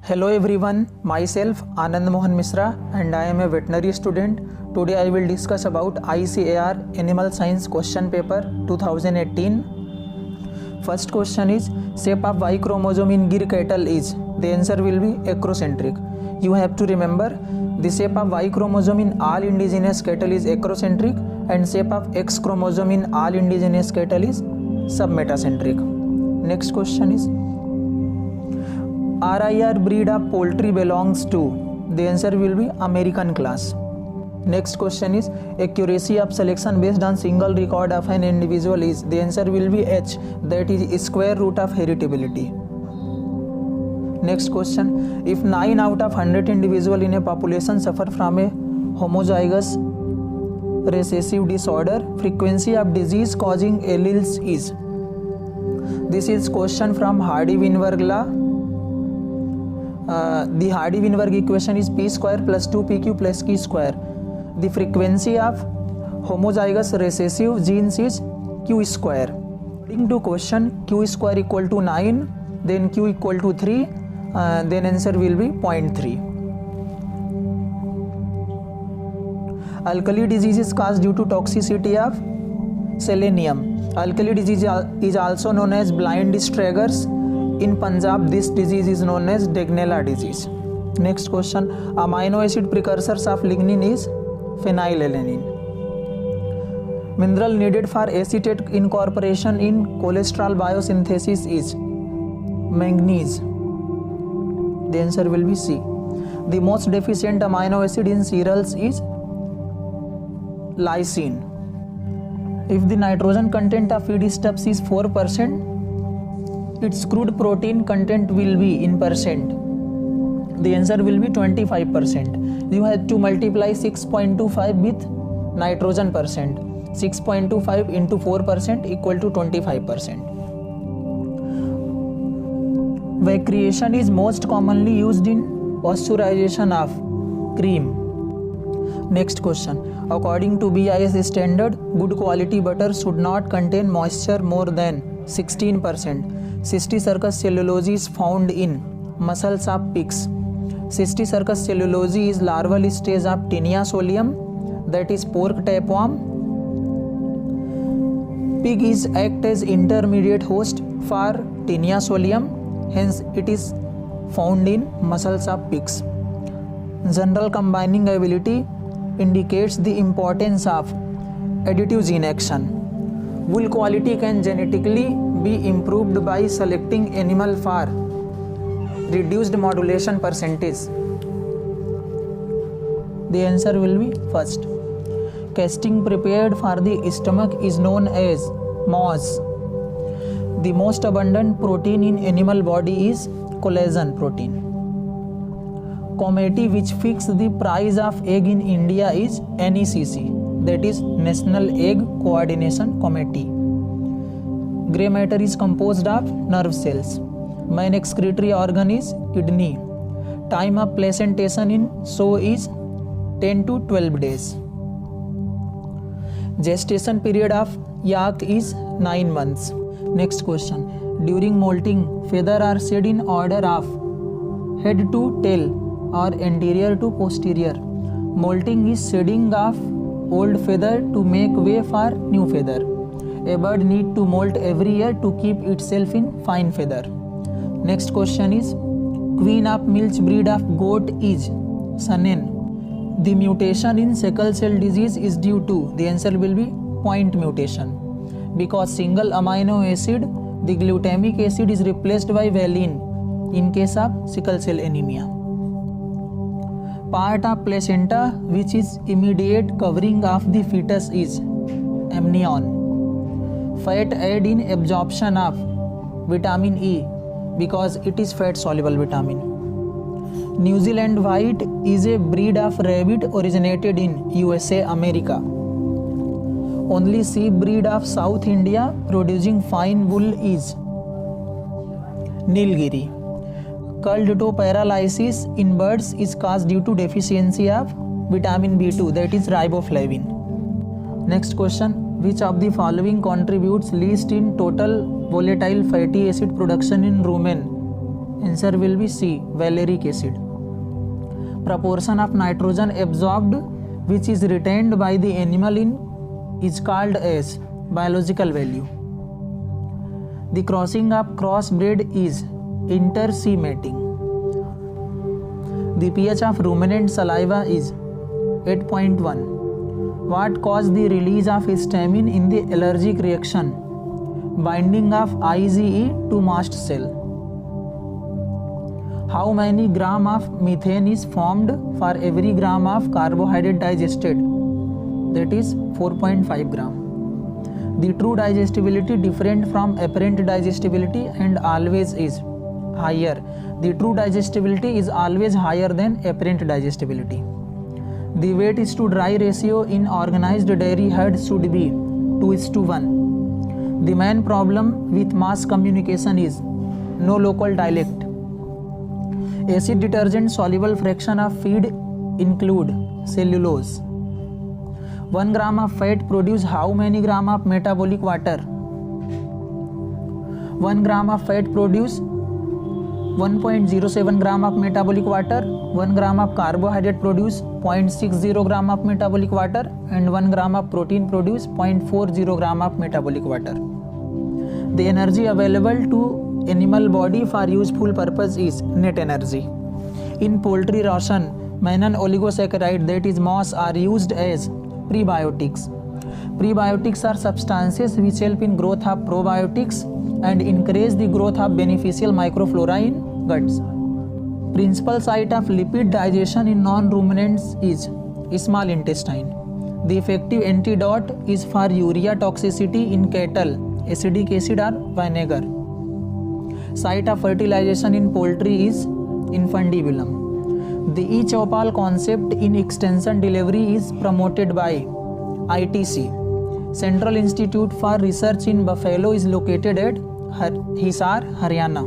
Hello everyone, myself Anand Mohan Misra and I am a veterinary student. Today I will discuss about ICAR Animal Science question paper 2018. First question is, shape of Y chromosome in Gir cattle is? The answer will be acrocentric. You have to remember, the shape of Y chromosome in all indigenous cattle is acrocentric and shape of X chromosome in all indigenous cattle is submetacentric. Next question is, RIR breed of poultry belongs to? The answer will be American class. Next question is, accuracy of selection based on single record of an individual is? The answer will be H, that is square root of heritability. Next question, if 9 out of 100 individuals in a population suffer from a homozygous recessive disorder, frequency of disease causing alleles is? This is question from Hardy-Weinberg law. The Hardy-Weinberg equation is p square plus 2pq plus q square. The frequency of homozygous recessive genes is q square. According to question, q square equal to 9, then q equal to 3, then answer will be 0.3. Alkali disease is caused due to toxicity of selenium. Alkali disease is also known as blind stragglers. In Punjab, this disease is known as Degnella disease. Next question, amino acid precursors of lignin is phenylalanine. Mineral needed for acetate incorporation in cholesterol biosynthesis is manganese. The answer will be C. The most deficient amino acid in cereals is lysine. If the nitrogen content of feedstuffs is 4%, its crude protein content will be in percent. The answer will be 25%. You have to multiply 6.25 with nitrogen percent. 6.25 into 4% equal to 25%. Vacreation is most commonly used in pasteurization of cream. Next question, according to BIS standard, good quality butter should not contain moisture more than 16%. Cysticercus cellulose is found in muscles of pigs. Cysticercus cellulose is larval stage of Taenia solium, that is pork tapeworm. Pig is act as intermediate host for Taenia solium, hence it is found in muscles of pigs. General combining ability indicates the importance of additive gene action. Wool quality can genetically be improved by selecting animal for reduced modulation percentage. The answer will be first. Casting prepared for the stomach is known as mouse. The most abundant protein in animal body is collagen protein. Committee which fix the price of egg in India is NECC, that is National Egg Coordination Committee. Grey matter is composed of nerve cells. Main excretory organ is kidney. Time of placentation in sow is 10 to 12 days. Gestation period of yak is 9 months. Next question, during molting, feathers are shed in order of head to tail or anterior to posterior. Molting is shedding of old feather to make way for new feather. A bird need to molt every year to keep itself in fine feather. Next question is, queen of milch breed of goat is Saanen. The mutation in sickle cell disease is due to? The answer will be point mutation. Because single amino acid, the glutamic acid is replaced by valine in case of sickle cell anemia. Part of placenta which is immediate covering of the fetus is amnion. Fat aid in absorption of vitamin E because it is fat soluble vitamin. New Zealand White is a breed of rabbit originated in USA, America. Only sheep breed of South India producing fine wool is Nilgiri. Curled toe paralysis in birds is caused due to deficiency of vitamin B2, that is riboflavin. Next question, which of the following contributes least in total volatile fatty acid production in rumen? Answer will be C, valeric acid. Proportion of nitrogen absorbed which is retained by the animal is called as biological value. The crossing of crossbred is interseminating. The pH of ruminant saliva is 8.1. What caused the release of histamine in the allergic reaction? Binding of IgE to mast cell. How many gram of methane is formed for every gram of carbohydrate digested? That is 4.5 gram. The true digestibility different from apparent digestibility and always is higher. The true digestibility is always higher than apparent digestibility. The weight is to dry ratio in organized dairy herd should be 2:1. The main problem with mass communication is no local dialect. Acid detergent soluble fraction of feed include cellulose. 1 gram of fat produce how many gram of metabolic water? 1 gram of fat produce 1.07 gram of metabolic water. 1 gram of carbohydrate produce 0.60 gram of metabolic water, and 1 gram of protein produce 0.40 gram of metabolic water. The energy available to animal body for useful purpose is net energy. In poultry ration, mannan oligosaccharide that is moss are used as prebiotics. Prebiotics are substances which help in growth of probiotics and encourage the growth of beneficial microflora in guts. Principal site of lipid digestion in non-ruminants is small intestine. The effective antidote is for urea toxicity in cattle, acetic acid or vinegar. Site of fertilization in poultry is infundibulum. The e-Chopal concept in extension delivery is promoted by ITC. Central Institute for Research in Buffalo is located at Hisar, Haryana.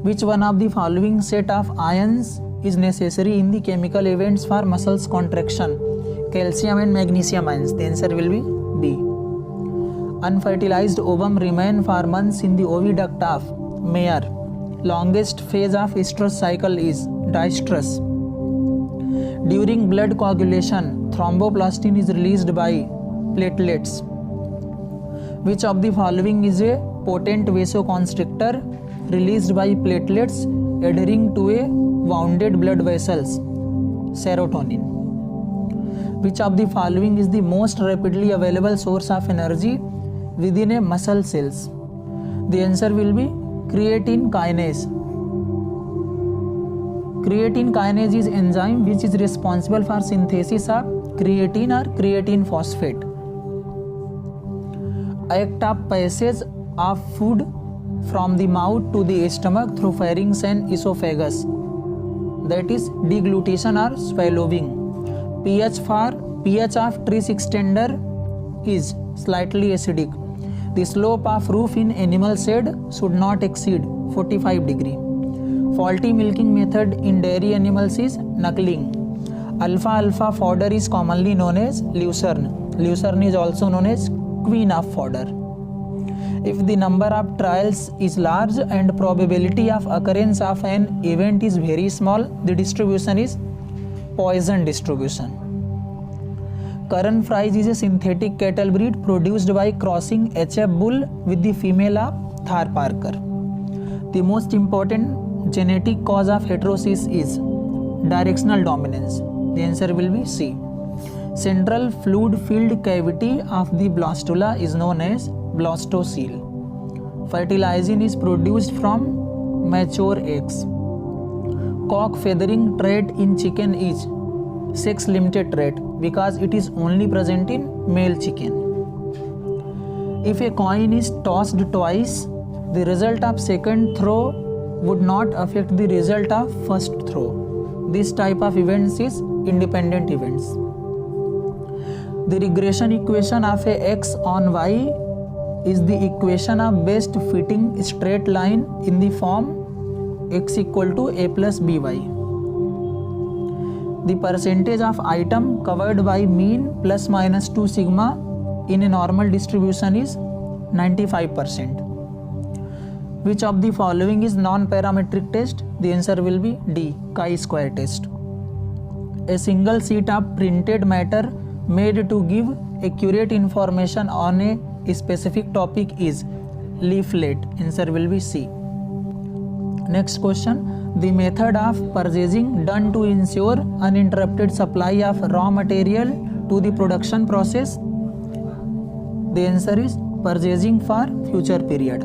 Which one of the following set of ions is necessary in the chemical events for muscles contraction? Calcium and magnesium ions. The answer will be B. Unfertilized ovum remain for months in the oviduct of mare. Longest phase of estrous cycle is diestrus. During blood coagulation, thromboplastin is released by platelets. Which of the following is a potent vasoconstrictor released by platelets adhering to a wounded blood vessels? Serotonin. Which of the following is the most rapidly available source of energy within a muscle cells? The answer will be creatine kinase. Creatine kinase is enzyme which is responsible for synthesis of creatine or creatine phosphate. Act of passage of food from the mouth to the stomach through pharynx and esophagus, that is deglutition or swallowing. pH of Treace extender is slightly acidic. The slope of roof in animal shed should not exceed 45 degree. Faulty milking method in dairy animals is knuckling. Alfalfa fodder is commonly known as lucerne. Lucerne is also known as queen of fodder. If the number of trials is large and probability of occurrence of an event is very small, the distribution is Poisson distribution. Curran Fries is a synthetic cattle breed produced by crossing HF bull with the female of Thar Parker. The most important genetic cause of heterosis is directional dominance. The answer will be C. Central fluid-filled cavity of the blastula is known as blastocele. Fertilizing is produced from mature eggs. Cock feathering trait in chicken is sex-limited trait because it is only present in male chicken. If a coin is tossed twice, the result of second throw would not affect the result of first throw. This type of events is independent events. The regression equation of a x on y is the equation of best fitting straight line in the form x equal to a plus by. The percentage of item covered by mean plus minus 2 sigma in a normal distribution is 95%. Which of the following is non-parametric test? The answer will be D, chi-square test. A single sheet of printed matter made to give accurate information on a specific topic is leaflet. Answer will be C. Next question. The method of purchasing done to ensure uninterrupted supply of raw material to the production process. The answer is purchasing for future period.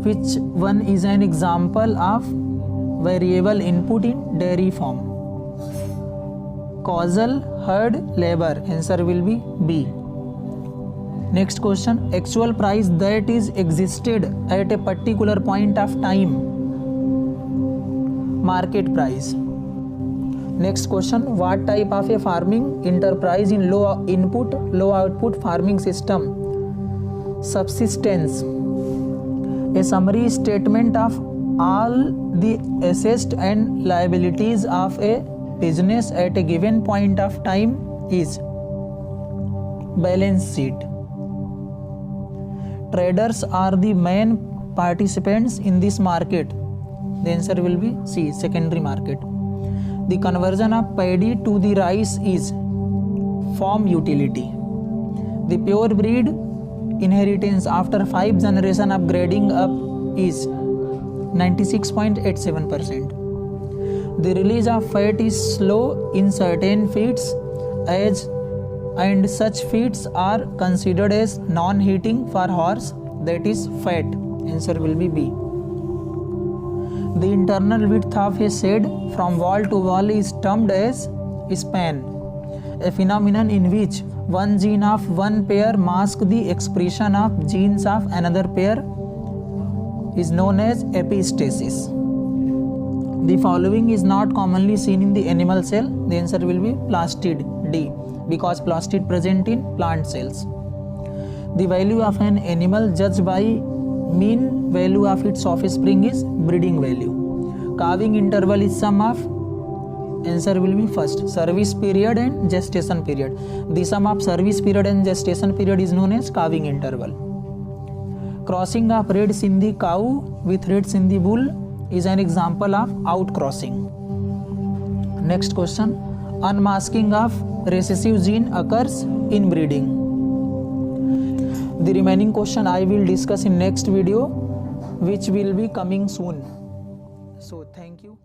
Which one is an example of variable input in dairy farm? Causal herd labor. Answer will be B. Next question. Actual price that is existed at a particular point of time. Market price. Next question. What type of a farming enterprise in low input, low output farming system? Subsistence. A summary statement of all the assets and liabilities of a business at a given point of time is balance sheet. Traders are the main participants in this market. The answer will be C, secondary market. The conversion of paddy to the rice is farm utility. The pure breed inheritance after 5 generations of grading up is 96.87%. The release of fat is slow in certain feeds and such feeds are considered as non-heating for horse, that is fat. Answer will be B. The internal width of a shed from wall to wall is termed as span, a phenomenon in which one gene of one pair masks the expression of genes of another pair is known as epistasis. The following is not commonly seen in the animal cell. The answer will be plastid, D, because plastid present in plant cells. The value of an animal judged by mean value of its offspring is breeding value. Calving interval is sum of, answer will be first, service period and gestation period. The sum of service period and gestation period is known as calving interval. Crossing of red Sindhi cow with red Sindhi bull is an example of outcrossing. Next question. Unmasking of recessive gene occurs in breeding. The remaining question I will discuss in next video, which will be coming soon. So thank you.